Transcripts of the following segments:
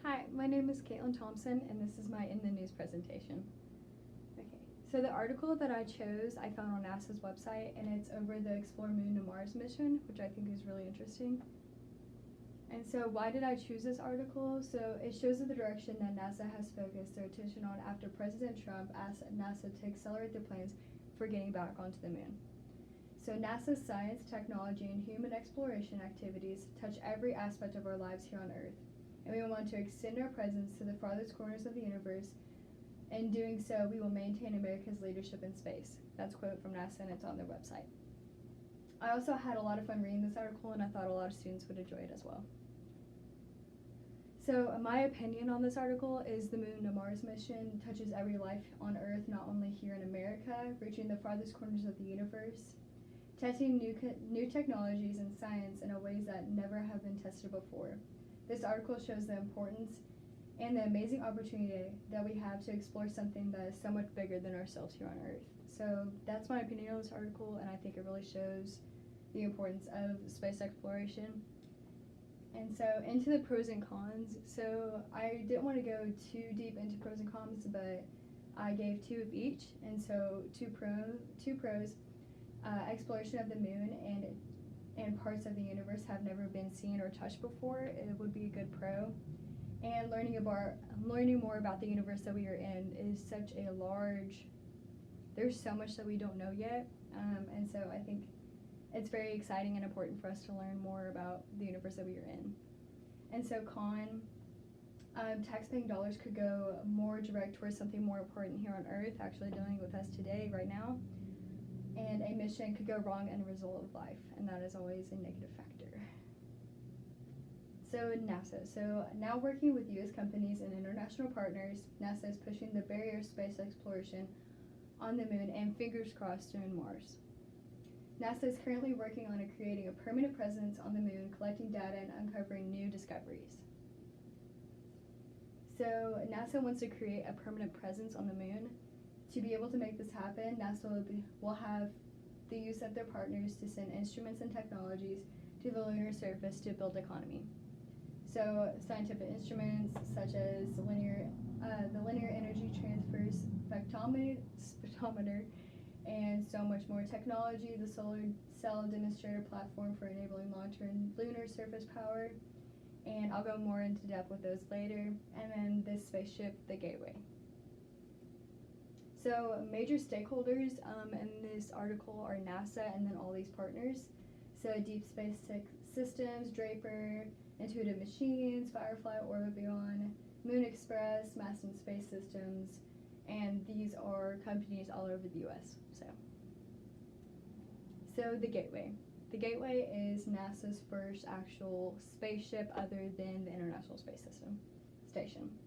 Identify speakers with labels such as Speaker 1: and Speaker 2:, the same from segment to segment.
Speaker 1: Hi, my name is Caitlin Thompson, and this is my In the News presentation. Okay, so the article that I chose I found on NASA's website, and it's over the Explore Moon to Mars mission, which I think is really interesting. And so why did I choose this article? So it shows the direction that NASA has focused their attention on after President Trump asked NASA to accelerate their plans for getting back onto the moon. So NASA's science, technology, and human exploration activities touch every aspect of our lives here on Earth. And we want to extend our presence to the farthest corners of the universe. In doing so, we will maintain America's leadership in space. That's a quote from NASA, and it's on their website. I also had a lot of fun reading this article, and I thought a lot of students would enjoy it as well. So my opinion on this article is the Moon to Mars mission touches every life on Earth, not only here in America, reaching the farthest corners of the universe, testing new technologies and science in ways that never have been tested before. This article shows the importance and the amazing opportunity that we have to explore something that is so much bigger than ourselves here on Earth. So that's my opinion on this article, and I think it really shows the importance of space exploration. And so into the pros and cons. So I didn't want to go too deep into pros and cons, but I gave two of each. And so two pros, exploration of the moon and parts of the universe have never been seen or touched before. It would be a good pro. And learning more about the universe that we are in is such a large. There's so much that we don't know yet, and so I think it's very exciting and important for us to learn more about the universe that we are in. And so con, taxpaying dollars could go more direct towards something more important here on Earth, actually dealing with us today, right now. And a mission could go wrong and result of life, and that is always a negative factor. So NASA. So now working with U.S. companies and international partners, NASA is pushing the barrier of space exploration on the moon and fingers crossed soon Mars. NASA is currently working on creating a permanent presence on the moon, collecting data and uncovering new discoveries. So NASA wants to create a permanent presence on the moon. To be able to make this happen, NASA will have the use of their partners to send instruments and technologies to the lunar surface to build economy. So scientific instruments such as the linear energy transfer spectrometer, and so much more technology, the solar cell demonstrator platform for enabling long-term lunar surface power, and I'll go more into depth with those later, and then this spaceship, the Gateway. So major stakeholders in this article are NASA and then all these partners. So Deep Space Systems, Draper, Intuitive Machines, Firefly, Orbit Beyond, Moon Express, Masten Space Systems, and these are companies all over the U.S. So the Gateway. The Gateway is NASA's first actual spaceship other than the International Space Station.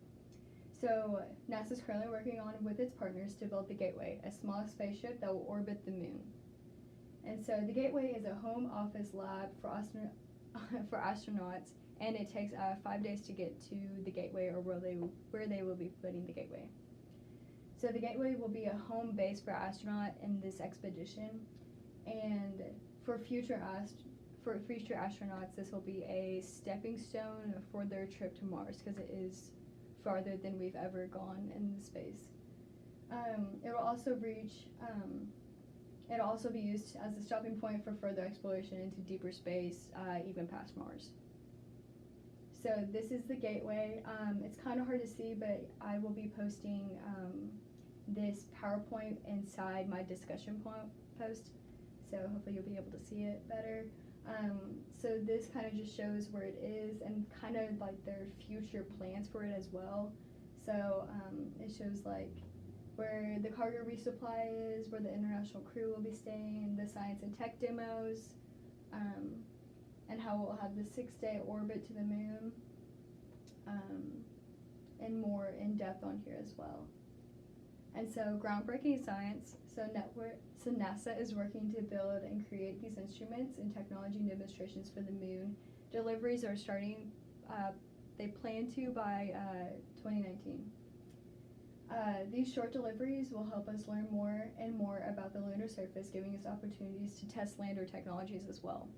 Speaker 1: So NASA is currently working on with its partners to build the Gateway, a small spaceship that will orbit the moon. And so the Gateway is a home office lab for astronauts, and it takes 5 days to get to the Gateway or where they will be putting the Gateway. So the Gateway will be a home base for astronauts in this expedition, and for future astronauts, this will be a stepping stone for their trip to Mars because it is farther than we've ever gone in space. It'll also be used as a stopping point for further exploration into deeper space, even past Mars. So this is the Gateway. It's kind of hard to see, but I will be posting this PowerPoint inside my discussion post, so hopefully you'll be able to see it better. So this kind of just shows where it is and kind of like their future plans for it as well. So it shows like where the cargo resupply is, where the international crew will be staying, the science and tech demos, and how we'll have the 6-day orbit to the moon, and more in depth on here as well. And so groundbreaking science, so NASA is working to build and create these instruments and technology and demonstrations for the moon. Deliveries are starting, they plan to by 2019. These short deliveries will help us learn more and more about the lunar surface, giving us opportunities to test lander technologies as well.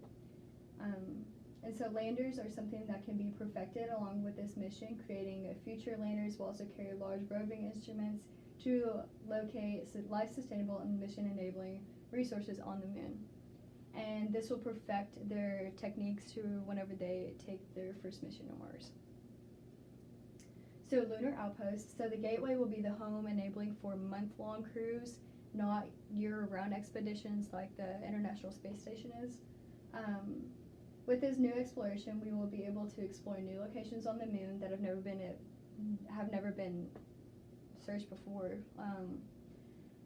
Speaker 1: And so landers are something that can be perfected along with this mission. Creating future landers will also carry large roving instruments to locate life sustainable and mission enabling resources on the moon. And this will perfect their techniques to whenever they take their first mission to Mars. So lunar outposts. So the Gateway will be the home enabling for month-long crews, not year-round expeditions like the International Space Station is. With this new exploration, we will be able to explore new locations on the moon that have never been searched before.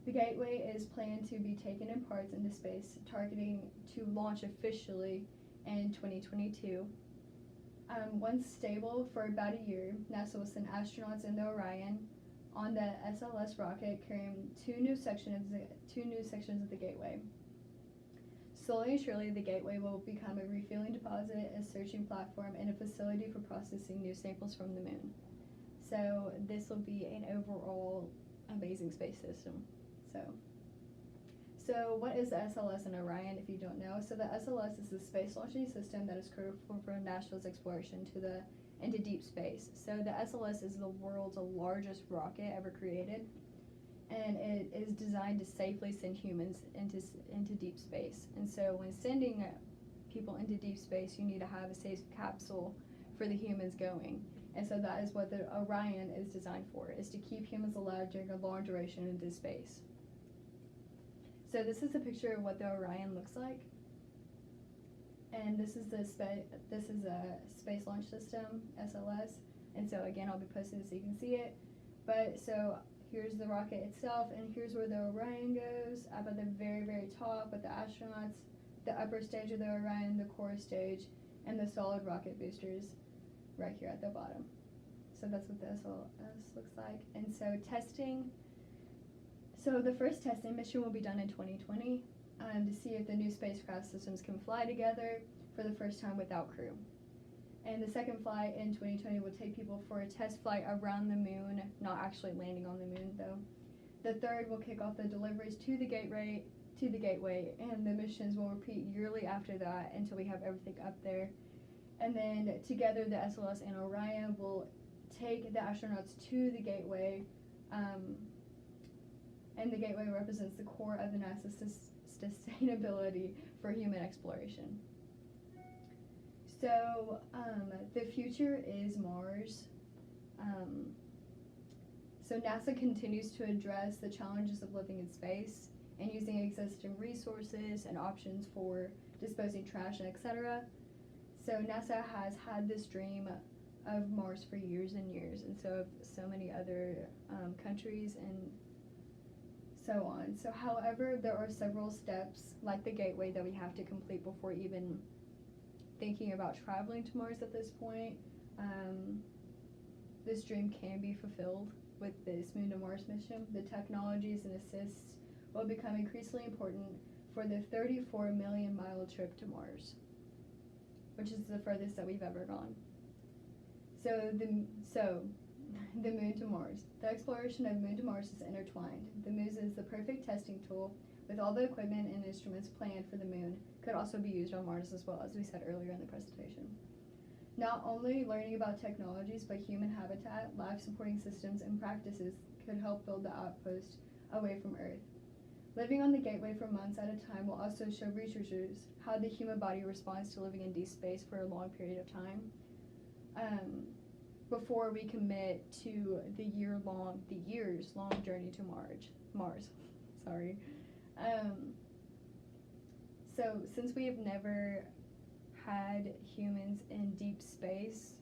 Speaker 1: The Gateway is planned to be taken in parts into space, targeting to launch officially in 2022. Once stable for about a year, NASA will send astronauts into Orion on the SLS rocket, carrying two new sections of the Gateway. Slowly and surely, the Gateway will become a refueling deposit, a searching platform, and a facility for processing new samples from the moon. So this will be an overall amazing space system. So what is the SLS and Orion, if you don't know? So the SLS is the space launching system that is critical for NASA's exploration into deep space. So the SLS is the world's largest rocket ever created, and it is designed to safely send humans into deep space. And so when sending people into deep space, you need to have a safe capsule for the humans going. And so that is what the Orion is designed for, is to keep humans alive during a long duration into space. So this is a picture of what the Orion looks like. And this is a space launch system, SLS. And so again, I'll be posting this so you can see it. But so here's the rocket itself, and here's where the Orion goes, up at the very, very top with the astronauts, the upper stage of the Orion, the core stage, and the solid rocket boosters right here at the bottom. So that's what the SLS looks like. And so testing. So the first testing mission will be done in 2020 to see if the new spacecraft systems can fly together for the first time without crew. And the second flight in 2020 will take people for a test flight around the moon, not actually landing on the moon though. The third will kick off the deliveries to the Gateway, and the missions will repeat yearly after that until we have everything up there. And then together the SLS and Orion will take the astronauts to the Gateway, and the Gateway represents the core of the NASA sustainability for human exploration. So the future is Mars. So NASA continues to address the challenges of living in space and using existing resources and options for disposing trash and etc. So NASA has had this dream of Mars for years and years, and so have so many other countries and so on. So however, there are several steps like the Gateway that we have to complete before even thinking about traveling to Mars at this point. This dream can be fulfilled with this Moon to Mars mission. The technologies and assists will become increasingly important for the 34 million mile trip to Mars, which is the furthest that we've ever gone. So the Moon to Mars. The exploration of Moon to Mars is intertwined. The Moon is the perfect testing tool with all the equipment and instruments planned for the Moon. Could also be used on Mars as well, as we said earlier in the presentation. Not only learning about technologies, but human habitat, life-supporting systems, and practices could help build the outpost away from Earth. Living on the Gateway for months at a time will also show researchers how the human body responds to living in deep space for a long period of time. Before we commit to the years-long journey to Mars. Sorry. So since we have never had humans in deep space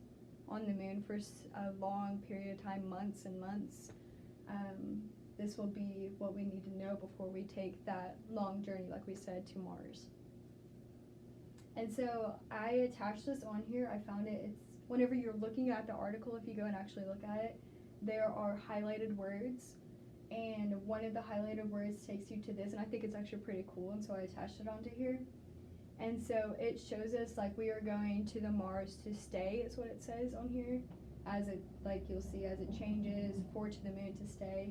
Speaker 1: on the moon for a long period of time, months and months, this will be what we need to know before we take that long journey, like we said, to Mars. And so I attached this on here. I found it. It's whenever you're looking at the article, if you go and actually look at it, there are highlighted words, and one of the highlighted words takes you to this, and I think it's actually pretty cool, and so I attached it onto here. And so it shows us like we are going to the Mars to stay, is what it says on here, as it, like you'll see as it changes, forward to the moon to stay.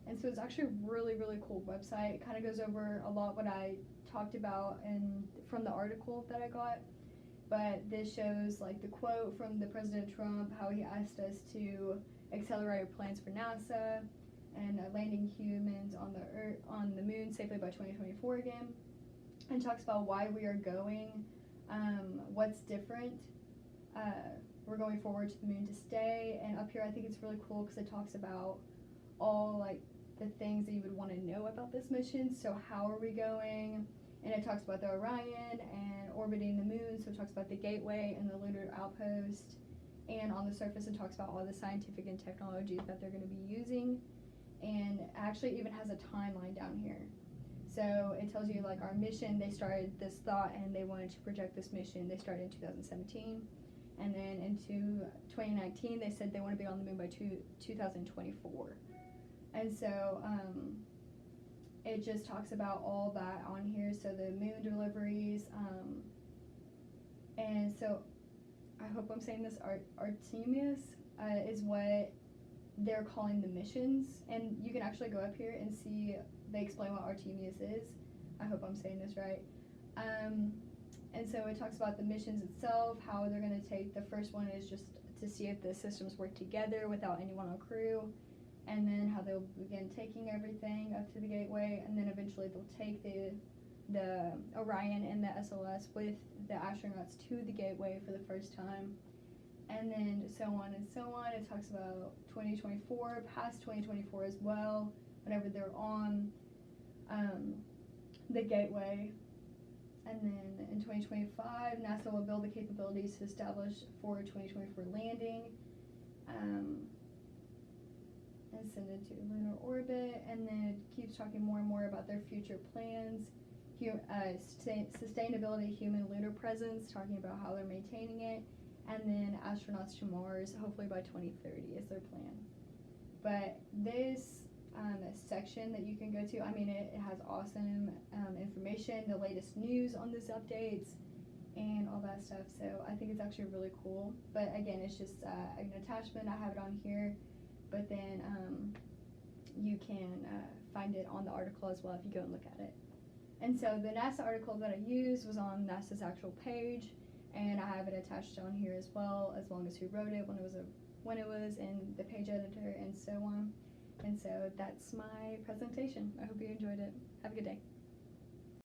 Speaker 1: And so it's actually a really, really cool website. It kind of goes over a lot what I talked about from the article that I got. But this shows like the quote from the President Trump, how he asked us to accelerate our plans for NASA and landing humans on the moon safely by 2024 again, and talks about why we are going, what's different. We're going forward to the moon to stay, and up here I think it's really cool because it talks about all like the things that you would want to know about this mission. So how are we going? And it talks about the Orion and orbiting the moon, so it talks about the gateway and the lunar outpost. And on the surface it talks about all the scientific and technologies that they're going to be using, and actually even has a timeline down here. So it tells you like our mission, they started this thought and they wanted to project this mission. They started in 2017, and then into 2019 they said they want to be on the moon by 2024. And so it just talks about all that on here. So the moon deliveries, and so I hope I'm saying this, Artemis is what they're calling the missions. And you can actually go up here and see, they explain what Artemis is. I hope I'm saying this right. And so it talks about the missions itself, how they're going to take, the first one is just to see if the systems work together without anyone on crew, and then how they'll begin taking everything up to the gateway, and then eventually they'll take the Orion and the SLS with the astronauts to the gateway for the first time, and then so on and so on. It talks about 2024, past 2024 as well, whenever they're on the gateway. And then in 2025, NASA will build the capabilities to establish for 2024 landing, and send it to lunar orbit. And then it keeps talking more and more about their future plans, sustainability, human lunar presence, talking about how they're maintaining it, and then astronauts to Mars, hopefully by 2030 is their plan. But this section that you can go to, I mean, it has awesome information, the latest news on this updates, and all that stuff. So I think it's actually really cool. But again, it's just an attachment. I have it on here, but then you can find it on the article as well if you go and look at it. And so the NASA article that I used was on NASA's actual page, and I have it attached on here as well, as long as who wrote it, when it was in the page editor, and so on. And so that's my presentation. I hope you enjoyed it. Have a good day.